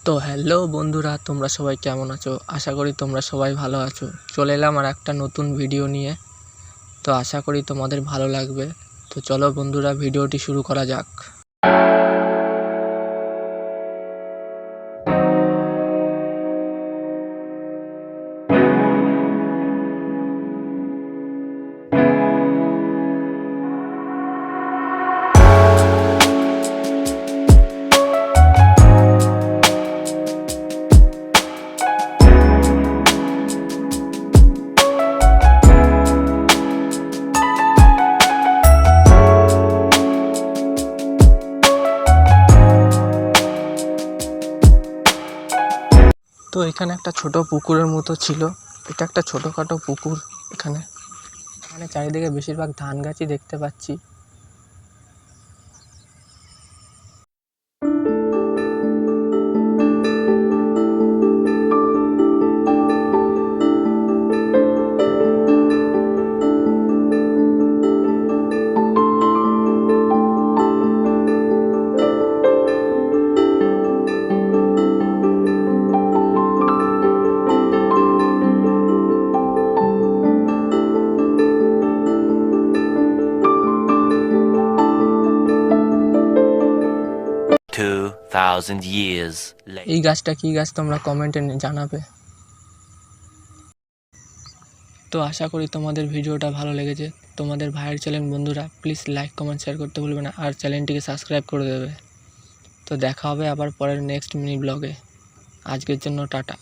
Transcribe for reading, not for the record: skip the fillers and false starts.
তো হ্যালো বন্ধুরা, তোমরা সবাই কেমন আছো? আশা করি তোমরা সবাই ভালো আছো। চলে এলাম আর একটা নতুন ভিডিও নিয়ে। তো আশা করি তোমাদের ভালো লাগবে। তো চলো বন্ধুরা, ভিডিওটি শুরু করা যাক। তো এখানে একটা ছোট পুকুরের মতো ছিল। এটা একটা ছোটোখাটো পুকুর। এখানে চারিদিকে বেশিরভাগ ধান গাছই দেখতে পাচ্ছি। এই গাছটা কি গাছ তোমরা কমেন্টে জানাবে। তো আশা করি তোমাদের ভিডিওটা ভালো লেগেছে। তোমাদের ভাইয়ের চ্যানেল বন্ধুরা প্লিজ লাইক কমেন্ট শেয়ার করতে ভুলবে না, আর চ্যানেলটিকে সাবস্ক্রাইব করে দেবে। তো দেখা হবে আবার পরের নেক্সট মিনি ব্লগে। আজকের জন্য টাটা।